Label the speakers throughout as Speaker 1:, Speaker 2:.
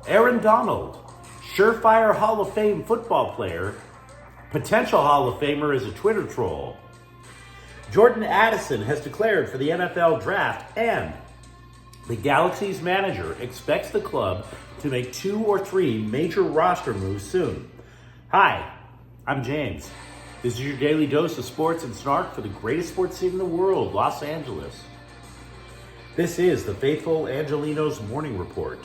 Speaker 1: Aaron Donald, surefire Hall of Fame football player, potential Hall of Famer as a Twitter troll. Jordan Addison has declared for the NFL draft, and the Galaxy's manager expects the club to make 2 or 3 major roster moves soon. Hi, I'm James. This is your daily dose of sports and snark for the greatest sports city in the world, Los Angeles. This is the faithful Angelenos Morning Report.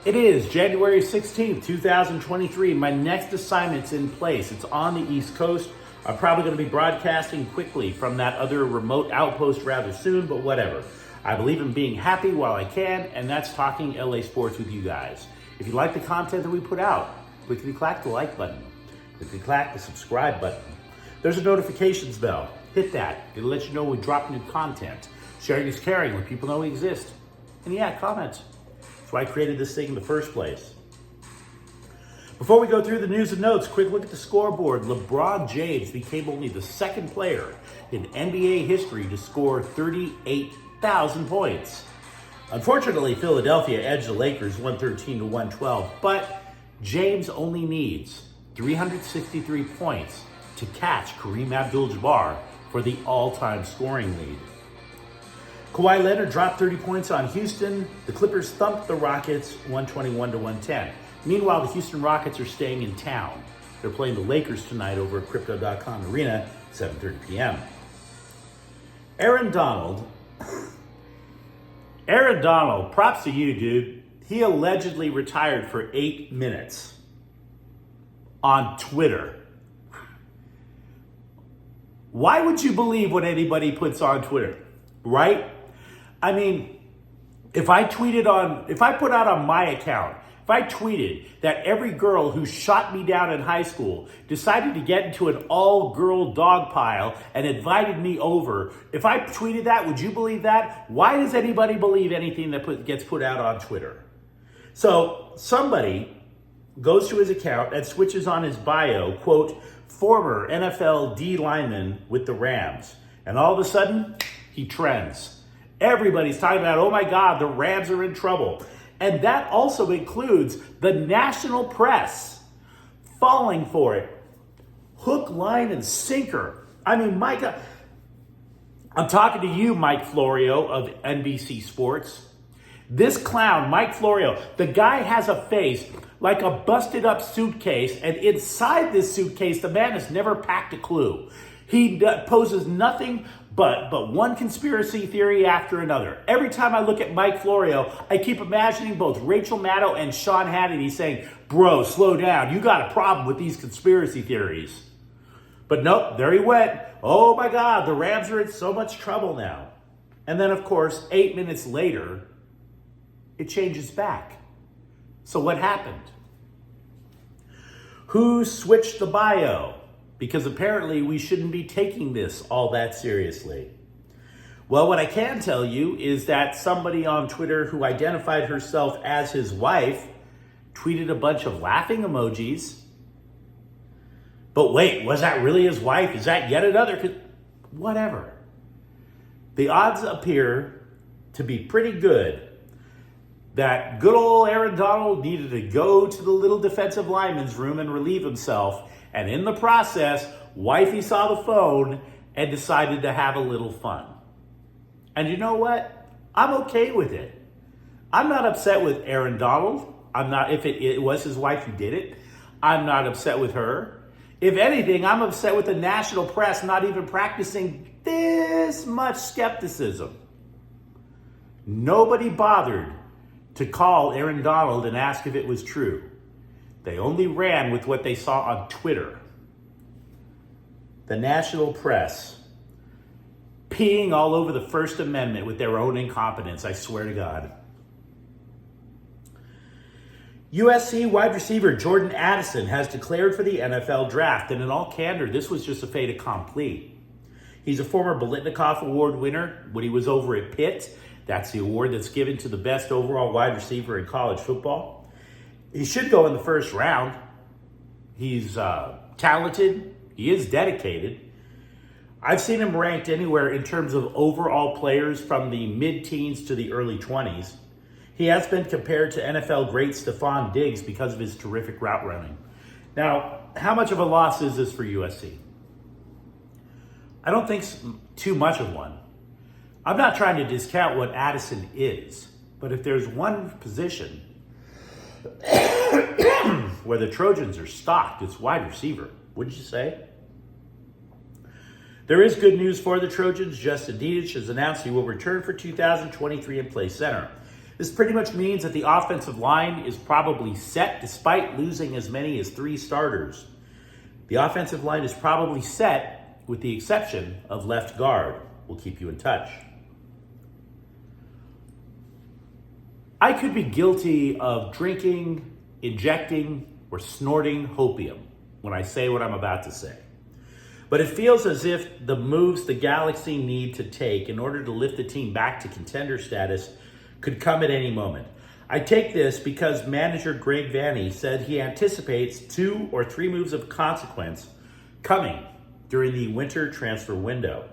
Speaker 1: It is January 16th, 2023. My next assignment's in place. It's on the East Coast. I'm probably going to be broadcasting quickly from that other remote outpost rather soon, but whatever. I believe in being happy while I can, and that's talking LA sports with you guys. If you like the content that we put out, clickety-clack the like button. Clickety-clack the subscribe button. There's a notifications bell. Hit that. It'll let you know when we drop new content. Sharing is caring when people know we exist. And yeah, comment. That's why I created this thing in the first place. Before we go through the news and notes, quick look at the scoreboard. LeBron James became only the second player in NBA history to score 38,000 points. Unfortunately, Philadelphia edged the Lakers 113-112, but James only needs 363 points to catch Kareem Abdul-Jabbar for the all-time scoring lead. Kawhi Leonard dropped 30 points on Houston. The Clippers thumped the Rockets 121-110. Meanwhile, the Houston Rockets are staying in town. They're playing the Lakers tonight over at Crypto.com Arena, 7:30 p.m. Aaron Donald, props to you, dude. He allegedly retired for 8 minutes on Twitter. Why would you believe what anybody puts on Twitter, right? I mean, if I put out on my account, if I tweeted that every girl who shot me down in high school decided to get into an all-girl dog pile and invited me over, if I tweeted that, would you believe that? Why does anybody believe anything that gets put out on Twitter? So somebody goes to his account and switches on his bio, quote, former NFL D lineman with the Rams. And all of a sudden, he trends. Everybody's talking about, oh my God, the Rams are in trouble. And that also includes the national press falling for it. Hook, line, and sinker. I mean, my God. I'm talking to you, Mike Florio of NBC Sports. This clown, Mike Florio, the guy has a face like a busted up suitcase, and inside this suitcase, the man has never packed a clue. He poses nothing but one conspiracy theory after another. Every time I look at Mike Florio, I keep imagining both Rachel Maddow and Sean Hannity saying, bro, slow down. You got a problem with these conspiracy theories. But nope, there he went. Oh my God, the Rams are in so much trouble now. And then, of course, 8 minutes later, it changes back. So what happened? Who switched the bio? Because apparently we shouldn't be taking this all that seriously. Well, what I can tell you is that somebody on Twitter who identified herself as his wife tweeted a bunch of laughing emojis. But wait, was that really his wife? Is that yet another? Whatever. The odds appear to be pretty good that good old Aaron Donald needed to go to the little defensive lineman's room and relieve himself. And in the process, wifey saw the phone and decided to have a little fun. And you know what? I'm okay with it. I'm not upset with Aaron Donald. I'm not, if it was his wife who did it, I'm not upset with her. If anything, I'm upset with the national press not even practicing this much skepticism. Nobody bothered to call Aaron Donald and ask if it was true. They only ran with what they saw on Twitter. The national press peeing all over the First Amendment with their own incompetence, I swear to God. USC wide receiver Jordan Addison has declared for the NFL draft, and in all candor, this was just a fait accompli. He's a former Biletnikoff Award winner when he was over at Pitt. That's the award that's given to the best overall wide receiver in college football. He should go in the first round. He's talented. He is dedicated. I've seen him ranked anywhere in terms of overall players from the mid-teens to the early 20s. He has been compared to NFL great Stephon Diggs because of his terrific route running. Now, how much of a loss is this for USC? I don't think too much of one. I'm not trying to discount what Addison is, but if there's one position where the Trojans are stocked, it's wide receiver, wouldn't you say? There is good news for the Trojans. Justin Dedich has announced he will return for 2023 and play center. This pretty much means that the offensive line is probably set despite losing as many as 3 starters. The offensive line is probably set with the exception of left guard. We'll keep you in touch. I could be guilty of drinking, injecting, or snorting hopium when I say what I'm about to say. But it feels as if the moves the Galaxy need to take in order to lift the team back to contender status could come at any moment. I take this because manager Greg Vanney said he anticipates 2 or 3 moves of consequence coming during the winter transfer window.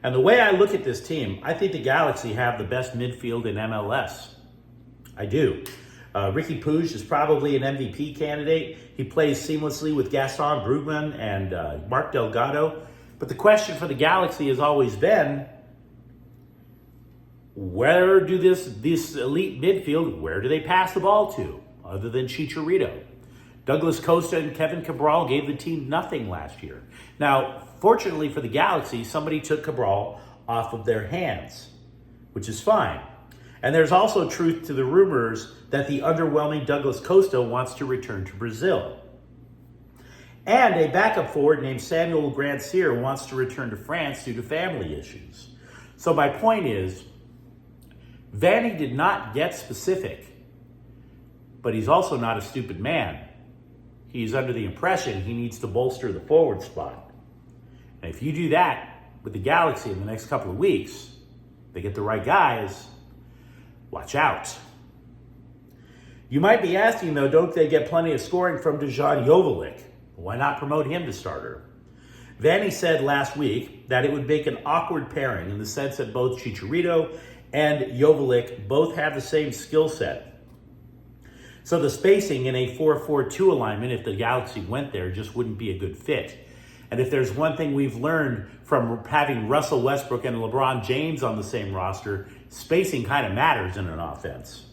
Speaker 1: And the way I look at this team, I think the Galaxy have the best midfield in MLS. I do. Ricky Puig is probably an MVP candidate. He plays seamlessly with Gaston Brugman and Mark Delgado. But the question for the Galaxy has always been, where do this elite midfield, where do they pass the ball to, other than Chicharito? Douglas Costa and Kevin Cabral gave the team nothing last year. Now, fortunately for the Galaxy, somebody took Cabral off of their hands, which is fine. And there's also truth to the rumors that the underwhelming Douglas Costa wants to return to Brazil. And a backup forward named Samuel Grandsir wants to return to France due to family issues. So my point is, Vanney did not get specific, but he's also not a stupid man. He's under the impression he needs to bolster the forward spot. And if you do that with the Galaxy in the next couple of weeks, they get the right guys, watch out. You might be asking, though, don't they get plenty of scoring from Dejan Joveljic? Why not promote him to starter? Vanney said last week that it would make an awkward pairing in the sense that both Chicharito and Joveljic both have the same skill set. So the spacing in a 4-4-2 alignment, if the Galaxy went there, just wouldn't be a good fit. And if there's one thing we've learned from having Russell Westbrook and LeBron James on the same roster, spacing kind of matters in an offense.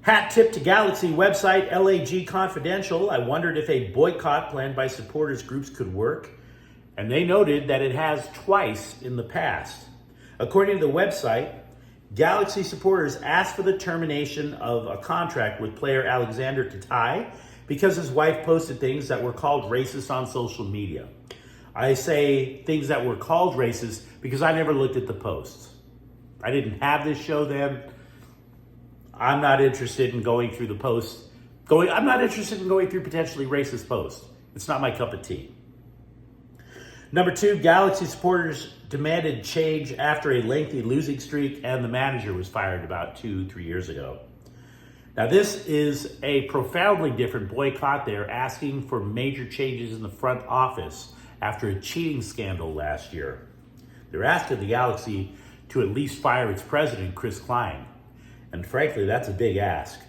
Speaker 1: Hat tip to Galaxy website LAG Confidential. I wondered if a boycott planned by supporters groups could work, and they noted that it has twice in the past. According to the website, Galaxy supporters asked for the termination of a contract with player Alexander Katai because his wife posted things that were called racist on social media. I say things that were called racist because I never looked at the posts. I didn't have this show then. I'm not interested in going through the posts. I'm not interested in going through potentially racist posts. It's not my cup of tea. Number 2, Galaxy supporters demanded change after a lengthy losing streak, and the manager was fired about 2-3 years ago. Now, this is a profoundly different boycott. They're asking for major changes in the front office after a cheating scandal last year. They're asking the Galaxy to at least fire its president, Chris Klein. And frankly, that's a big ask.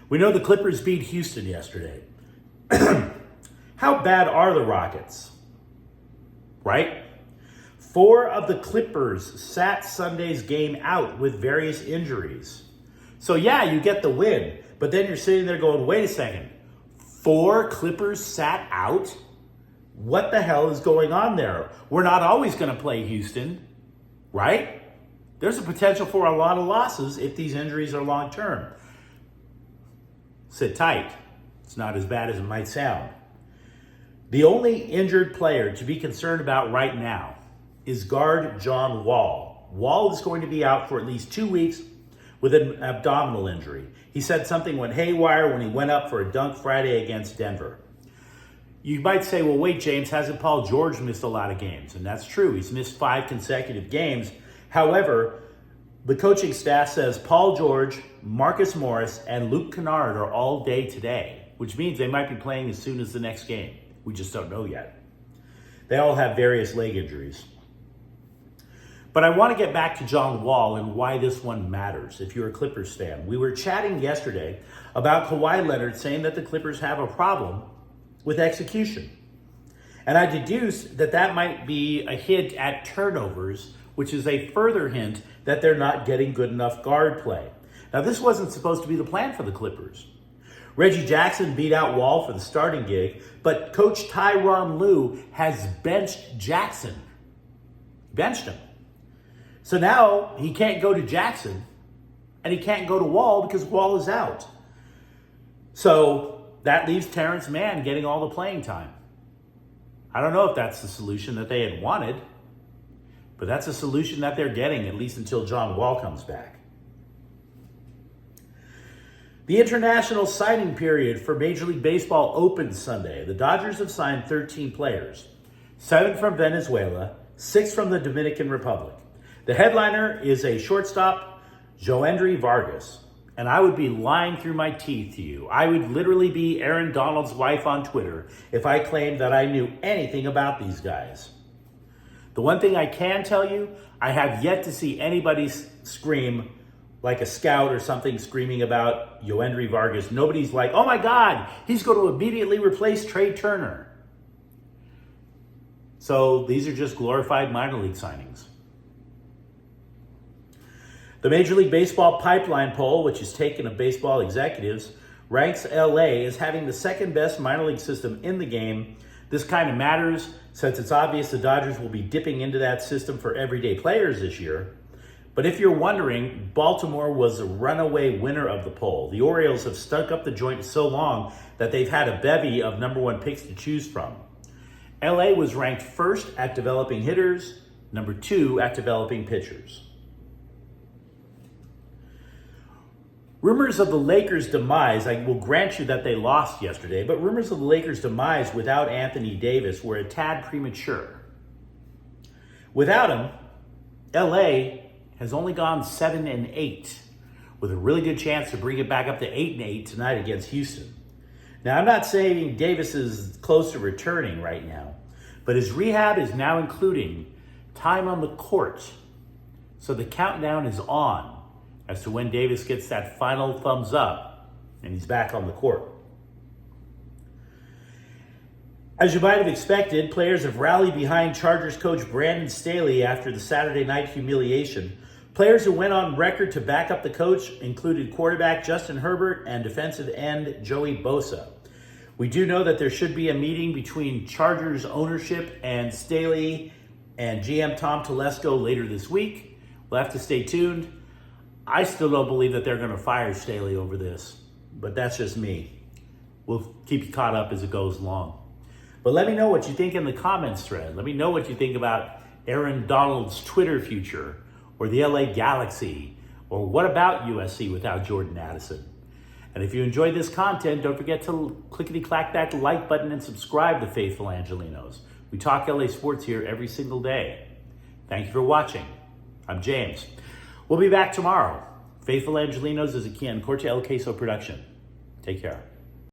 Speaker 1: We know the Clippers beat Houston yesterday. How bad are the Rockets? Right? 4 of the Clippers sat Sunday's game out with various injuries. So yeah, you get the win, but then you're sitting there going, wait a second, 4 Clippers sat out? What the hell is going on there? We're not always going to play Houston, right? There's a potential for a lot of losses if these injuries are long-term. Sit tight. It's not as bad as it might sound. The only injured player to be concerned about right now is guard John Wall. Wall is going to be out for at least 2 weeks with an abdominal injury. He said something went haywire when he went up for a dunk Friday against Denver. You might say, well, wait, James, hasn't Paul George missed a lot of games? And that's true. He's missed 5 consecutive games. However, the coaching staff says Paul George, Marcus Morris, and Luke Kennard are all day today, which means they might be playing as soon as the next game. We just don't know yet. They all have various leg injuries. But I want to get back to John Wall and why this one matters if you're a Clippers fan. We were chatting yesterday about Kawhi Leonard saying that the Clippers have a problem with execution. And I deduced that that might be a hint at turnovers, which is a further hint that they're not getting good enough guard play. Now, this wasn't supposed to be the plan for the Clippers. Reggie Jackson beat out Wall for the starting gig, but Coach Tyronn Lue has benched Jackson. Benched him. So now he can't go to Jackson and he can't go to Wall because Wall is out. So that leaves Terrence Mann getting all the playing time. I don't know if that's the solution that they had wanted, but that's a solution that they're getting, at least until John Wall comes back. The international signing period for Major League Baseball opens Sunday. The Dodgers have signed 13 players, 7 from Venezuela, 6 from the Dominican Republic. The headliner is a shortstop, Joendry Vargas. And I would be lying through my teeth to you. I would literally be Aaron Donald's wife on Twitter if I claimed that I knew anything about these guys. The one thing I can tell you, I have yet to see anybody scream like a scout or something screaming about Joendry Vargas. Nobody's like, oh my God, he's going to immediately replace Trey Turner. So these are just glorified minor league signings. The Major League Baseball pipeline poll, which is taken of baseball executives, ranks LA as having the second best minor league system in the game. This kind of matters since it's obvious the Dodgers will be dipping into that system for everyday players this year. But if you're wondering, Baltimore was a runaway winner of the poll. The Orioles have stuck up the joint so long that they've had a bevy of number 1 picks to choose from. LA was ranked first at developing hitters, number 2 at developing pitchers. Rumors of the Lakers' demise, I will grant you that they lost yesterday, but rumors of the Lakers' demise without Anthony Davis were a tad premature. Without him, LA has only gone 7-8, with a really good chance to bring it back up to 8-8 tonight against Houston. Now, I'm not saying Davis is close to returning right now, but his rehab is now including time on the court. So the countdown is on as to when Davis gets that final thumbs up and he's back on the court. As you might have expected, players have rallied behind Chargers coach Brandon Staley after the Saturday night humiliation. Players who went on record to back up the coach included quarterback Justin Herbert and defensive end Joey Bosa. We do know that there should be a meeting between Chargers ownership and Staley and GM Tom Telesco later this week. We'll have to stay tuned. I still don't believe that they're going to fire Staley over this, but that's just me. We'll keep you caught up as it goes along. But let me know what you think in the comments thread. Let me know what you think about Aaron Donald's Twitter future, or the LA Galaxy, or what about USC without Jordan Addison? And if you enjoyed this content, don't forget to clickety-clack that like button and subscribe to Faithful Angelenos. We talk LA sports here every single day. Thank you for watching. I'm James. We'll be back tomorrow. Faithful Angelenos is a Kian Corte El Queso production. Take care.